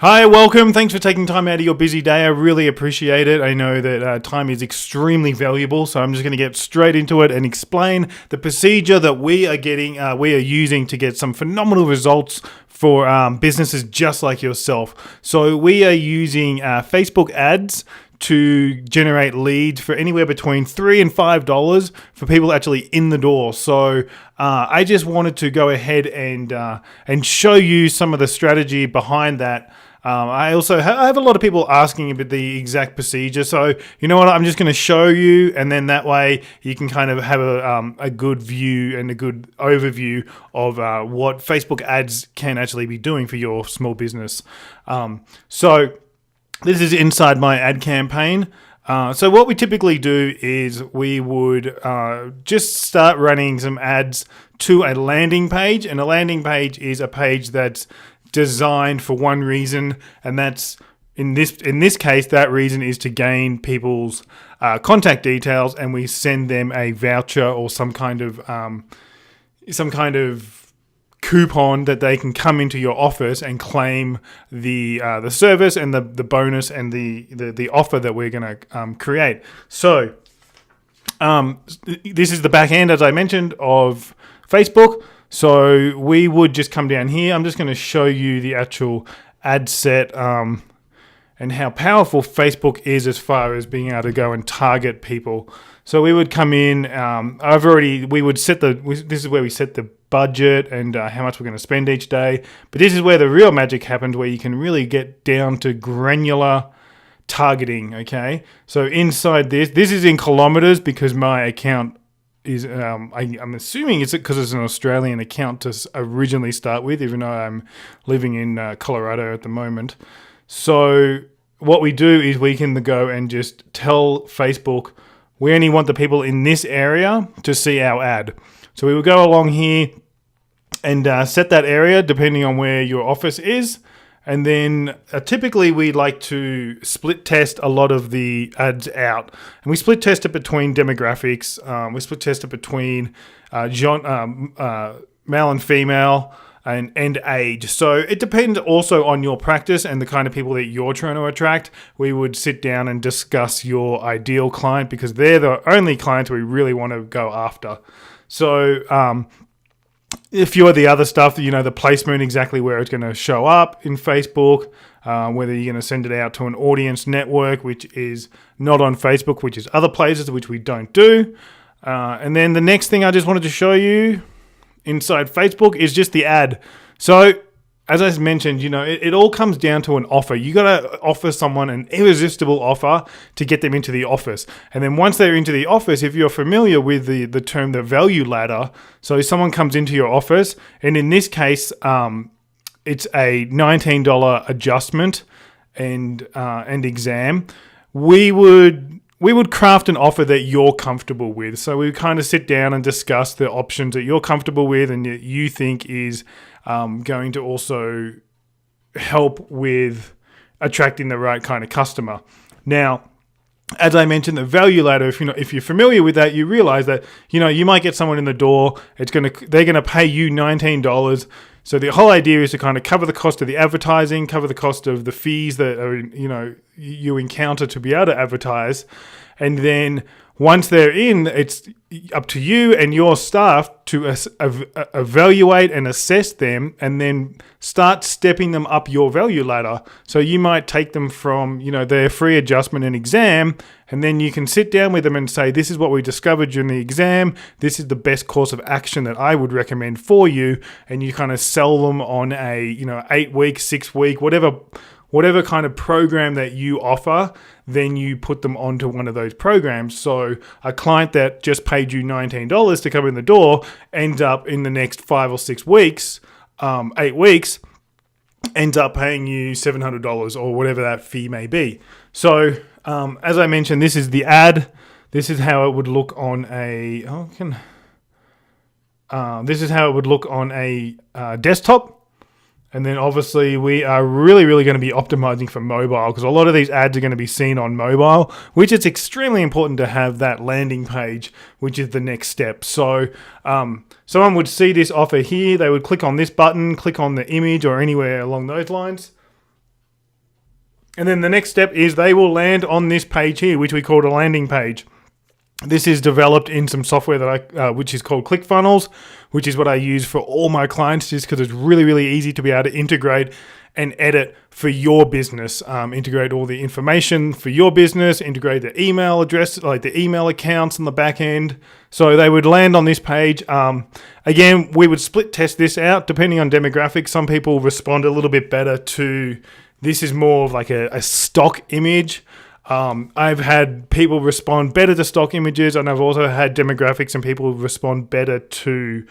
Hi, welcome. Thanks for taking time out of your busy day. I really appreciate it. I know that time is extremely valuable, so I'm just going to get straight into it and explain the procedure that we are using to get some phenomenal results for businesses just like yourself. So we are using Facebook ads to generate leads for anywhere between $3 and $5 for people actually in the door. So I just wanted to go ahead and show you some of the strategy behind that. I have a lot of people asking about the exact procedure. So you know what, I'm just going to show you, and then that way you can kind of have a good view and a good overview of what Facebook ads can actually be doing for your small business. So this is inside my ad campaign. So what we typically do is we would just start running some ads to a landing page, and a landing page is a page that's designed for one reason, and that's in this case, that reason is to gain people's contact details, and we send them a voucher or some kind of coupon that they can come into your office and claim the service and the bonus and the offer that we're going to create. So this is the back end, as I mentioned, of Facebook. So we would just come down here. I'm just going to show you the actual ad set and how powerful Facebook is as far as being able to go and target people. So we would come in. This is where we set the budget and how much we're going to spend each day. But this is where the real magic happens, where you can really get down to granular targeting. Okay. So inside this is in kilometers because my account is I'm assuming it's because it's an Australian account to originally start with, even though I'm living in Colorado at the moment. So what we do is we can go and just tell Facebook we only want the people in this area to see our ad. So we will go along here and set that area depending on where your office is. And then typically we like to split test a lot of the ads out. And we split test it between demographics. We split test it between male and female and age. So it depends also on your practice and the kind of people that you're trying to attract. We would sit down and discuss your ideal client because they're the only clients we really want to go after. So a few of the other stuff, the placement, exactly where it's going to show up in Facebook, whether you're going to send it out to an audience network, which is not on Facebook, which is other places, which we don't do. And then the next thing I just wanted to show you inside Facebook is just the ad. So as I mentioned, it all comes down to an offer. You got to offer someone an irresistible offer to get them into the office. And then once they're into the office, if you're familiar with the term, the value ladder, so someone comes into your office, and in this case, it's a $19 adjustment and exam. We would craft an offer that you're comfortable with. So we kind of sit down and discuss the options that you're comfortable with and that you think is going to also help with attracting the right kind of customer. Now, as I mentioned, the value ladder, if you're familiar with that, you realize that, you might get someone in the door, they're going to pay you $19. So the whole idea is to kind of cover the cost of the advertising, cover the cost of the fees that are, you encounter to be able to advertise. And then once they're in, it's up to you and your staff to evaluate and assess them and then start stepping them up your value ladder. So you might take them from, their free adjustment and exam, and then you can sit down with them and say, this is what we discovered during the exam. This is the best course of action that I would recommend for you. And you kind of sell them on a, 8-week, 6-week, whatever kind of program that you offer, then you put them onto one of those programs. So a client that just paid you $19 to come in the door ends up in the next 5 or 6 weeks, 8 weeks, ends up paying you $700 or whatever that fee may be. So as I mentioned, this is the ad. This is how it would look on a desktop. And then obviously we are really, really going to be optimizing for mobile because a lot of these ads are going to be seen on mobile, which is extremely important to have that landing page, which is the next step. So someone would see this offer here. They would click on this button, click on the image or anywhere along those lines. And then the next step is they will land on this page here, which we call a landing page. This is developed in some software that which is called ClickFunnels, which is what I use for all my clients, just because it's really, really easy to be able to integrate and edit for your business. Integrate all the information for your business, integrate the email address, like the email accounts on the back end. So they would land on this page. Again, we would split test this out depending on demographics. Some people respond a little bit better to, this is more of like a stock image. I've had people respond better to stock images, and I've also had demographics and people respond better to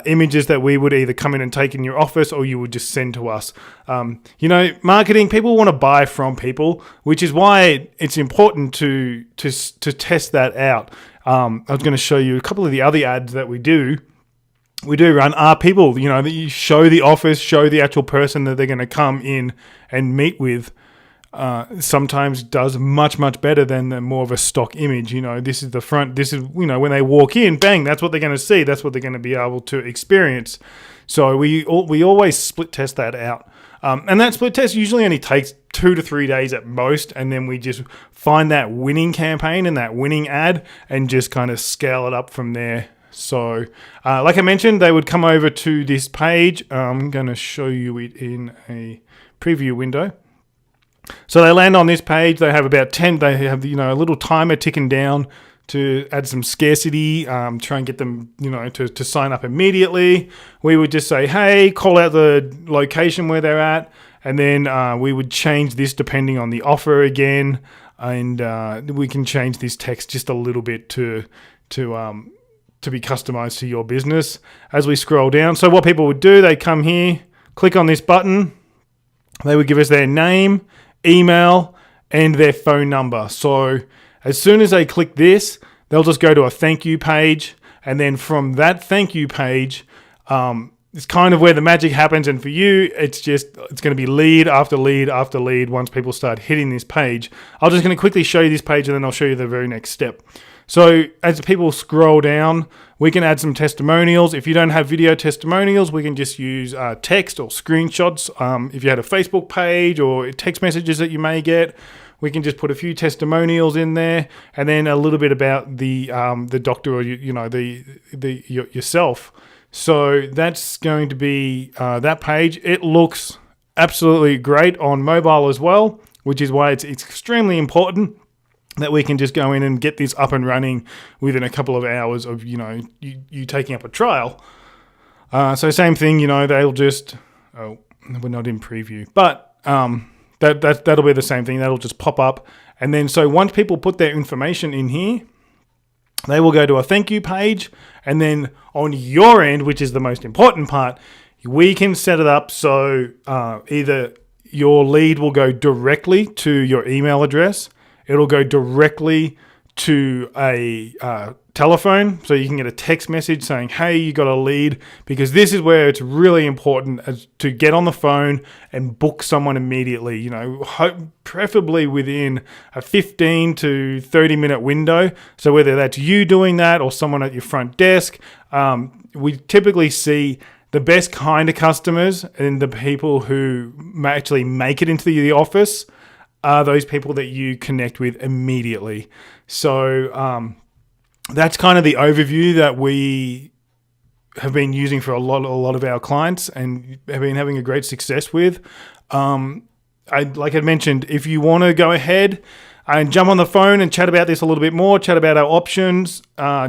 images that we would either come in and take in your office or you would just send to us. Marketing, people want to buy from people, which is why it's important to test that out. I was going to show you a couple of the other ads that we do. We do run are people, that you show the office, show the actual person that they're going to come in and meet with. Sometimes does much, much better than the more of a stock image. This is the front. This is, when they walk in, bang, that's what they're going to see. That's what they're going to be able to experience. So we always split test that out. And that split test usually only takes 2 to 3 days at most. And then we just find that winning campaign and that winning ad and just kind of scale it up from there. So like I mentioned, they would come over to this page. I'm going to show you it in a preview window. So they land on this page. They have about 10. They have a little timer ticking down to add some scarcity. Try and get them to sign up immediately. We would just say, hey, call out the location where they're at, and then we would change this depending on the offer again, and we can change this text just a little bit to be customized to your business. As we scroll down, so what people would do, they come here, click on this button. They would give us their name, email, and their phone number. So as soon as they click this, they'll just go to a thank you page. And then from that thank you page, it's kind of where the magic happens. And for you, it's going to be lead after lead after lead once people start hitting this page. I'm just going to quickly show you this page and then I'll show you the very next step. So as people scroll down, we can add some testimonials. If you don't have video testimonials, we can just use text or screenshots. If you had a Facebook page or text messages that you may get, we can just put a few testimonials in there, and then a little bit about the doctor or yourself. So that's going to be that page. It looks absolutely great on mobile as well, which is why it's extremely important that we can just go in and get this up and running within a couple of hours of, you taking up a trial. So same thing, they'll just, we're not in preview, but that'll be the same thing. That'll just pop up. And then, so once people put their information in here, they will go to a thank you page. And then on your end, which is the most important part, we can set it up so either your lead will go directly to your email address. It'll go directly to a telephone, so you can get a text message saying, hey, you got a lead, because this is where it's really important to get on the phone and book someone immediately, preferably within a 15 to 30 minute window. So whether that's you doing that or someone at your front desk, we typically see the best kind of customers and the people who actually make it into the office are those people that you connect with immediately. So that's kind of the overview that we have been using for a lot of our clients and have been having a great success with. Like I mentioned, if you want to go ahead and jump on the phone and chat about this a little bit more, chat about our options,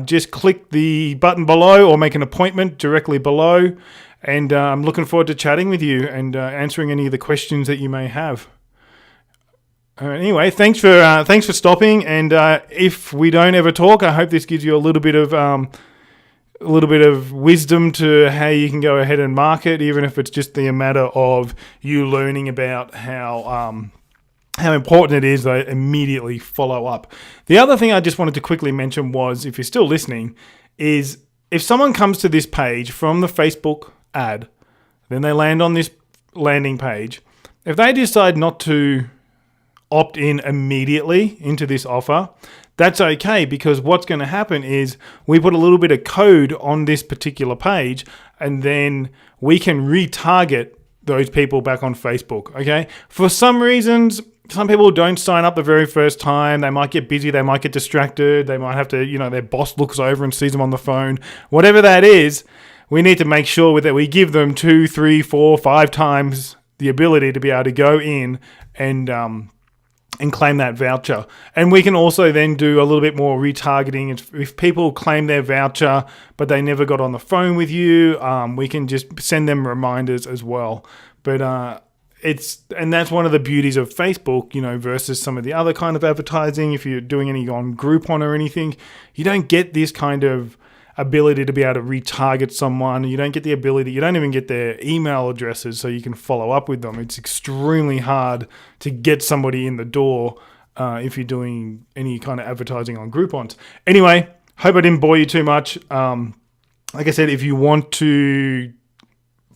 just click the button below or make an appointment directly below. And I'm looking forward to chatting with you and answering any of the questions that you may have. Anyway, thanks for stopping, and if we don't ever talk, I hope this gives you a little bit of wisdom to how you can go ahead and market, even if it's just the matter of you learning about how important it is to immediately follow up. The other thing I just wanted to quickly mention was, if you're still listening, is if someone comes to this page from the Facebook ad, then they land on this landing page. If they decide not to opt in immediately into this offer, that's okay, because what's going to happen is we put a little bit of code on this particular page, and then we can retarget those people back on Facebook. Okay. For some reasons, some people don't sign up the very first time. They might get busy. They might get distracted. They might have to, their boss looks over and sees them on the phone. Whatever that is, we need to make sure that we give them 2, 3, 4, 5 times the ability to be able to go in and claim that voucher. And we can also then do a little bit more retargeting. If people claim their voucher, but they never got on the phone with you, we can just send them reminders as well. But and that's one of the beauties of Facebook, versus some of the other kind of advertising. If you're doing any on Groupon or anything, you don't get this kind of ability to be able to retarget someone. You don't get the ability, you don't even get their email addresses so you can follow up with them. It's extremely hard to get somebody in the door if you're doing any kind of advertising on Groupons. Anyway, hope I didn't bore you too much. Like I said, if you want to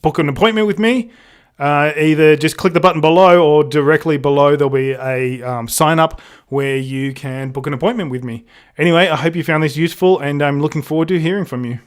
book an appointment with me, either just click the button below or directly below there'll be a sign up where you can book an appointment with me. Anyway, I hope you found this useful and I'm looking forward to hearing from you.